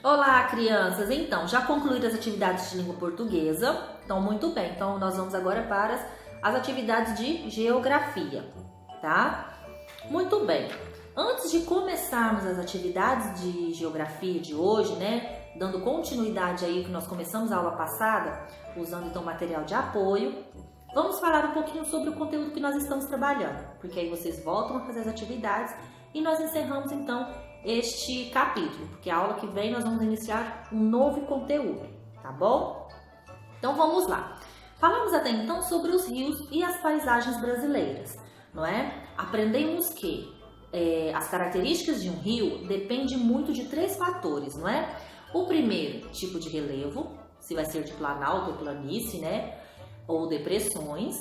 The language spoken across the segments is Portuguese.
Olá, crianças! Então, já concluíram as atividades de língua portuguesa? Então, muito bem. Então, nós vamos agora para as atividades de geografia, tá? Muito bem. Antes de começarmos as atividades de geografia de hoje, né? Dando continuidade aí que nós começamos a aula passada, usando então material de apoio, vamos falar um pouquinho sobre o conteúdo que nós estamos trabalhando, porque aí vocês voltam a fazer as atividades e nós encerramos então este capítulo, porque a aula que vem nós vamos iniciar um novo conteúdo, tá bom? Então vamos lá. Falamos até então sobre os rios e as paisagens brasileiras, não é? Aprendemos que as características de um rio dependem muito de 3 fatores, não é? O primeiro, tipo de relevo, se vai ser de planalto ou planície, né? Ou depressões.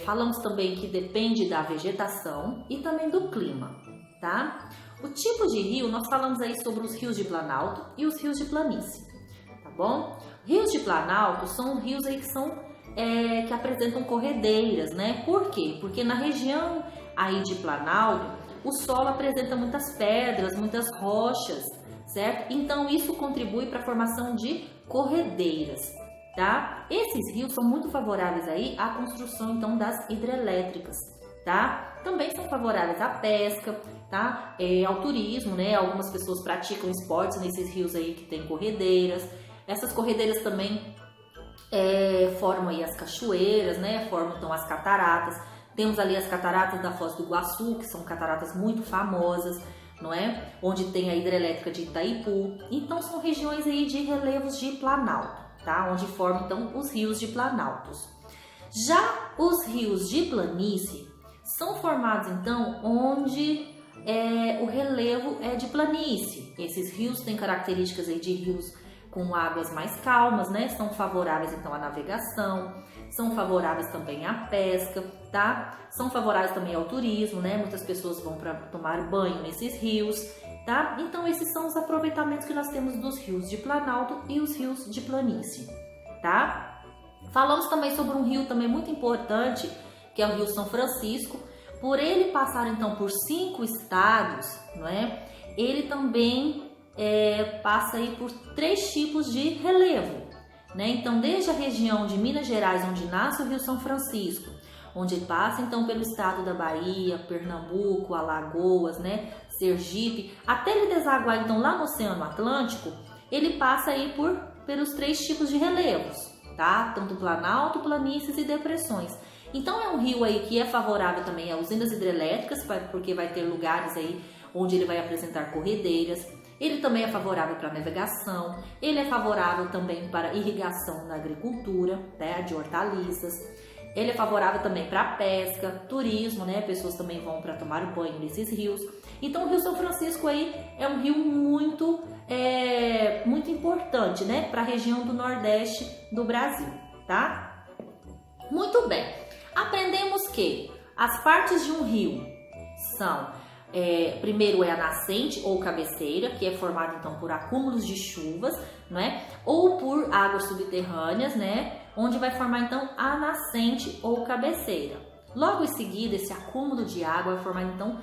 Falamos também que depende da vegetação e também do clima, tá? O tipo de rio, nós falamos aí sobre os rios de planalto e os rios de planície, tá bom? Rios de planalto são rios aí que apresentam corredeiras, né? Por quê? Porque na região aí de planalto, o solo apresenta muitas pedras, muitas rochas, certo? Então isso contribui para a formação de corredeiras, tá? Esses rios são muito favoráveis aí à construção então das hidrelétricas, tá? Também são favoráveis à pesca, tá? Ao turismo, né? Algumas pessoas praticam esportes nesses rios aí que tem corredeiras. Essas corredeiras também formam aí as cachoeiras, né? Formam então as cataratas. Temos ali as cataratas da Foz do Iguaçu, que são cataratas muito famosas, não é? Onde tem a hidrelétrica de Itaipu. Então são regiões aí de relevos de planalto, tá? Onde formam então os rios de planaltos. Já os rios de planície são formados então onde o relevo é de planície. Esses rios têm características aí de rios com águas mais calmas, né? São favoráveis então à navegação, são favoráveis também à pesca, tá? São favoráveis também ao turismo, né? Muitas pessoas vão para tomar banho nesses rios, tá? Então esses são os aproveitamentos que nós temos dos rios de planalto e os rios de planície, tá? Falamos também sobre um rio também muito importante, que é o Rio São Francisco. Por ele passar então por 5 estados, não é? Ele também passa aí por 3 tipos de relevo, né? Então, desde a região de Minas Gerais, onde nasce o Rio São Francisco, onde passa então pelo estado da Bahia, Pernambuco, Alagoas, né? Sergipe, até ele desaguar então lá no Oceano Atlântico, ele passa aí pelos 3 tipos de relevos, tá? Tanto planalto, planícies e depressões. Então é um rio aí que é favorável também a usinas hidrelétricas, porque vai ter lugares aí onde ele vai apresentar corredeiras. Ele também é favorável para navegação, ele é favorável também para irrigação na agricultura, né, de hortaliças. Ele é favorável também para pesca, turismo, né? Pessoas também vão para tomar banho nesses rios. Então o Rio São Francisco aí é um rio muito importante, né, para a região do Nordeste do Brasil, tá? Muito bem. Aprendemos que as partes de um rio são, primeiro a nascente ou cabeceira, que é formada então por acúmulos de chuvas, não é? Ou por águas subterrâneas, né? Onde vai formar então a nascente ou cabeceira. Logo em seguida, esse acúmulo de água vai formar então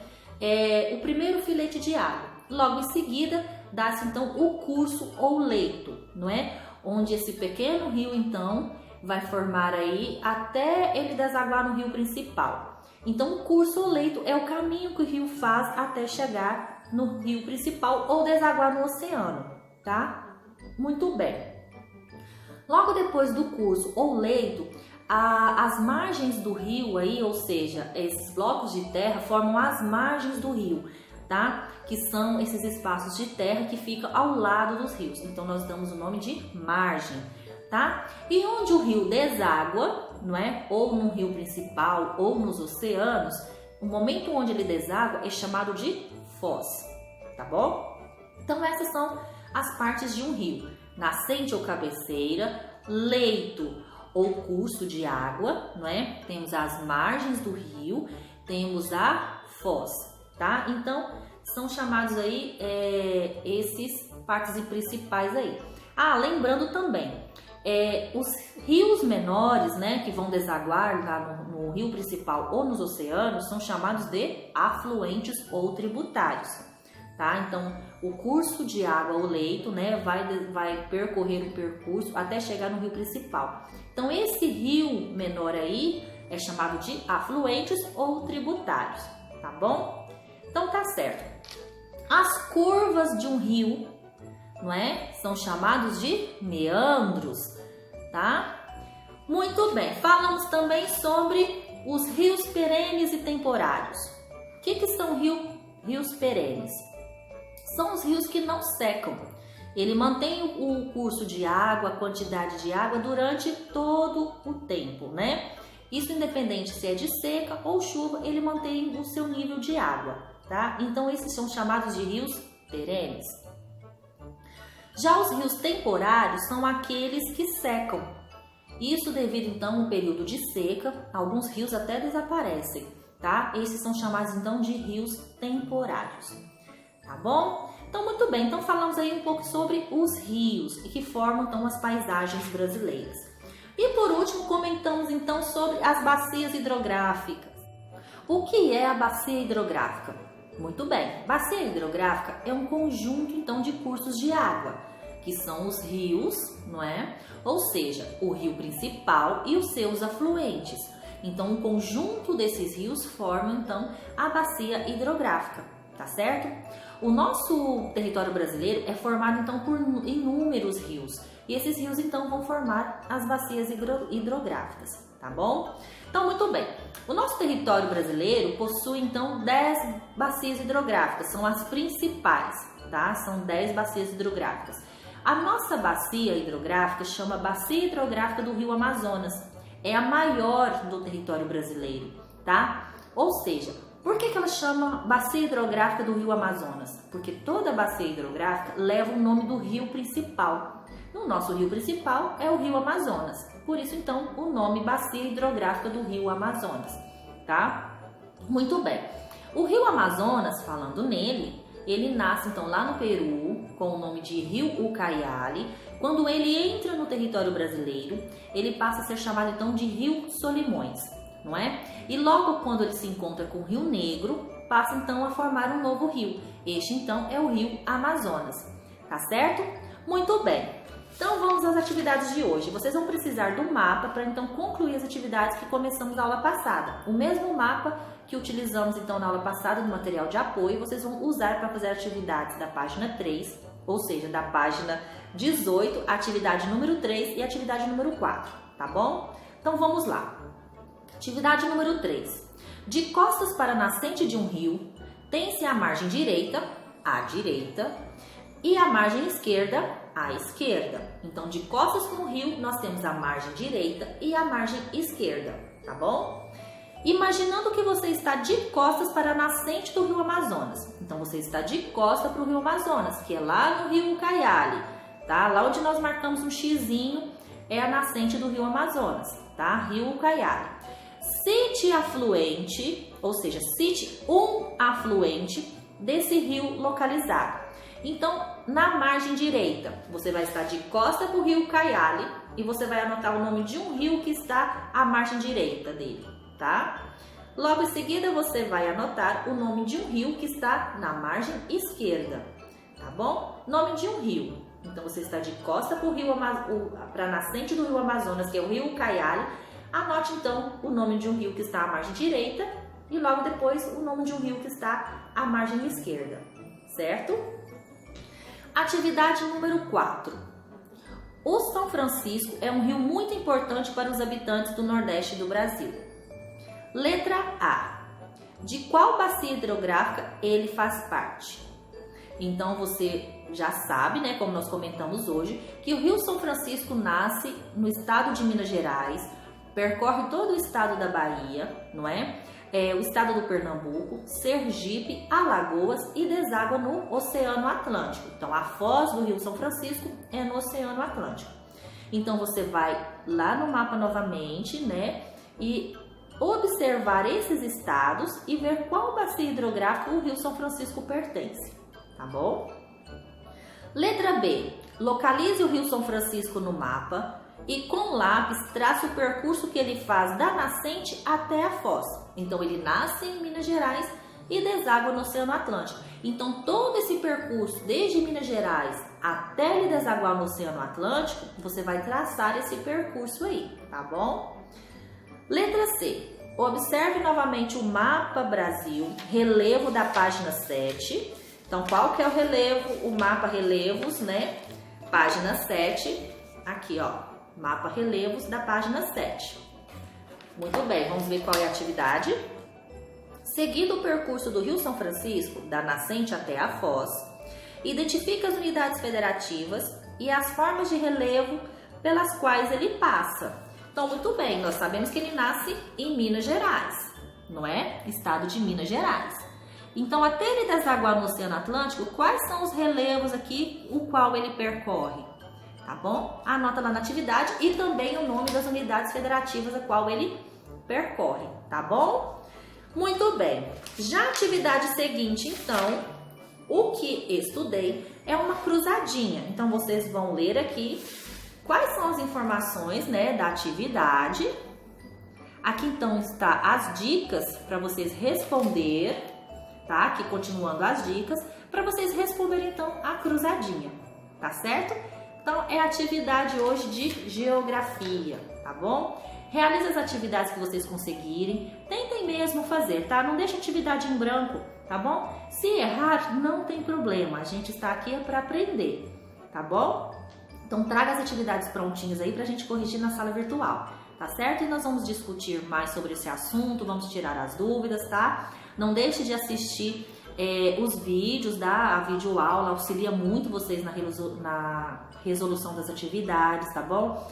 o primeiro filete de água. Logo em seguida, dá-se então o curso ou leito, não é? Onde esse pequeno rio então vai formar aí até ele desaguar no rio principal. Então, o curso ou leito é o caminho que o rio faz até chegar no rio principal ou desaguar no oceano, tá? Muito bem. Logo depois do curso ou leito, as margens do rio aí, ou seja, esses blocos de terra formam as margens do rio, tá? Que são esses espaços de terra que ficam ao lado dos rios. Então, nós damos o nome de margem. Tá? E onde o rio deságua, não é? Ou no rio principal ou nos oceanos, o momento onde ele deságua é chamado de foz, tá bom? Então essas são as partes de um rio: nascente ou cabeceira, leito ou curso de água, não é? Temos as margens do rio, temos a foz, tá? Então são chamados aí esses partes principais aí. Lembrando também, os rios menores, né, que vão desaguar lá no rio principal ou nos oceanos, são chamados de afluentes ou tributários, tá? Então, o curso de água, o leito, né, vai percorrer o percurso até chegar no rio principal. Então, esse rio menor aí é chamado de afluentes ou tributários, tá bom? Então, tá certo. As curvas de um rio, não é? São chamados de meandros, tá? Muito bem. Falamos também sobre os rios perenes e temporários. O que são rios perenes? São os rios que não secam. Ele mantém o curso de água, a quantidade de água durante todo o tempo, né? Isso independente se é de seca ou chuva, ele mantém o seu nível de água, tá? Então esses são chamados de rios perenes. Já os rios temporários são aqueles que secam. Isso devido então a um período de seca, alguns rios até desaparecem, tá? Esses são chamados então de rios temporários, tá bom? Então muito bem, então falamos aí um pouco sobre os rios e que formam então as paisagens brasileiras. E por último comentamos então sobre as bacias hidrográficas. O que é a bacia hidrográfica? Muito bem, bacia hidrográfica é um conjunto então de cursos de água, que são os rios, não é? Ou seja, o rio principal e os seus afluentes. Então, um conjunto desses rios forma então a bacia hidrográfica, tá certo? O nosso território brasileiro é formado então por inúmeros rios, e esses rios então vão formar as bacias hidrográficas, tá bom? Então, muito bem. O nosso território brasileiro possui então 10 bacias hidrográficas, são as principais, tá? São 10 bacias hidrográficas. A nossa bacia hidrográfica chama Bacia Hidrográfica do Rio Amazonas. É a maior do território brasileiro, tá? Ou seja, por que ela chama Bacia Hidrográfica do Rio Amazonas? Porque toda bacia hidrográfica leva o nome do rio principal. O nosso rio principal é o Rio Amazonas. Por isso, então, o nome Bacia Hidrográfica do Rio Amazonas, tá? Muito bem. O Rio Amazonas, falando nele, ele nasce então lá no Peru com o nome de Rio Ucayali. Quando ele entra no território brasileiro, ele passa a ser chamado então de Rio Solimões, não é? E logo quando ele se encontra com o Rio Negro, passa então a formar um novo rio. Este então é o Rio Amazonas, tá certo? Muito bem. Então vamos às atividades de hoje. Vocês vão precisar do mapa para então concluir as atividades que começamos na aula passada. O mesmo mapa que utilizamos então na aula passada no material de apoio, vocês vão usar para fazer atividades da página 3, ou seja, da página 18, atividade número 3 e atividade número 4, tá bom? Então vamos lá. Atividade número 3. De costas para a nascente de um rio, tem-se a margem direita, à direita, e a margem esquerda, à esquerda. Então, de costas para o rio, nós temos a margem direita e a margem esquerda, tá bom? Imaginando que você está de costas para a nascente do rio Amazonas. Então, você está de costa para o rio Amazonas, que é lá no rio Ucayali, tá? Lá onde nós marcamos um xizinho é a nascente do rio Amazonas, tá? Rio Ucayali. Cite afluente, ou seja, cite um afluente desse rio localizado. Então, na margem direita, você vai estar de costa para o rio Ucayali e você vai anotar o nome de um rio que está à margem direita dele, tá? Logo em seguida, você vai anotar o nome de um rio que está na margem esquerda, tá bom? Nome de um rio. Então, você está de costa para a nascente do rio Amazonas, que é o rio Ucayali. Anote, então, o nome de um rio que está à margem direita e logo depois o nome de um rio que está à margem esquerda, certo? Atividade número 4. O São Francisco é um rio muito importante para os habitantes do Nordeste do Brasil. Letra A. De qual bacia hidrográfica ele faz parte? Então você já sabe, né, como nós comentamos hoje, que o Rio São Francisco nasce no estado de Minas Gerais, percorre todo o estado da Bahia, não é? O estado do Pernambuco, Sergipe, Alagoas e deságua no Oceano Atlântico. Então, a foz do Rio São Francisco é no Oceano Atlântico. Então, você vai lá no mapa novamente, né? E observar esses estados e ver qual bacia hidrográfica o Rio São Francisco pertence, tá bom? Letra B. Localize o Rio São Francisco no mapa e com lápis traça o percurso que ele faz da nascente até a foz. Então ele nasce em Minas Gerais e deságua no Oceano Atlântico. Então, todo esse percurso, desde Minas Gerais até ele desaguar no Oceano Atlântico, você vai traçar esse percurso aí, tá bom? Letra C. Observe novamente o mapa Brasil, relevo da página 7. Então, qual que é o relevo? O mapa relevos, né? Página 7. Aqui, ó, mapa relevos da página 7. Muito bem, vamos ver qual é a atividade. Seguindo o percurso do Rio São Francisco, da nascente até a foz, identifica as unidades federativas e as formas de relevo pelas quais ele passa. Então, muito bem, nós sabemos que ele nasce em Minas Gerais, não é? Estado de Minas Gerais. Então, até ele desaguar no Oceano Atlântico, quais são os relevos aqui, o qual ele percorre? Tá bom? Anota lá na atividade e também o nome das unidades federativas a qual ele percorre, tá bom? Muito bem. Já a atividade seguinte, então, o que estudei é uma cruzadinha. Então, vocês vão ler aqui quais são as informações, né, da atividade. Aqui, então, está as dicas para vocês responder, tá? Aqui, continuando as dicas, para vocês responderem, então, a cruzadinha, tá certo? Então, é a atividade hoje de geografia, tá bom? Realize as atividades que vocês conseguirem, tentem mesmo fazer, tá? Não deixe a atividade em branco, tá bom? Se errar, não tem problema, a gente está aqui para aprender, tá bom? Então, traga as atividades prontinhas aí pra gente corrigir na sala virtual, tá certo? E nós vamos discutir mais sobre esse assunto, vamos tirar as dúvidas, tá? Não deixe de assistir os vídeos da videoaula, auxilia muito vocês na resolução das atividades, tá bom?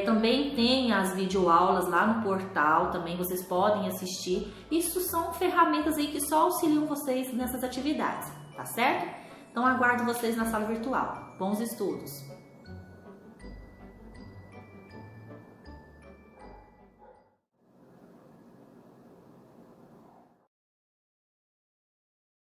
Também tem as videoaulas lá no portal, também vocês podem assistir. Isso são ferramentas aí que só auxiliam vocês nessas atividades, tá certo? Então aguardo vocês na sala virtual. Bons estudos!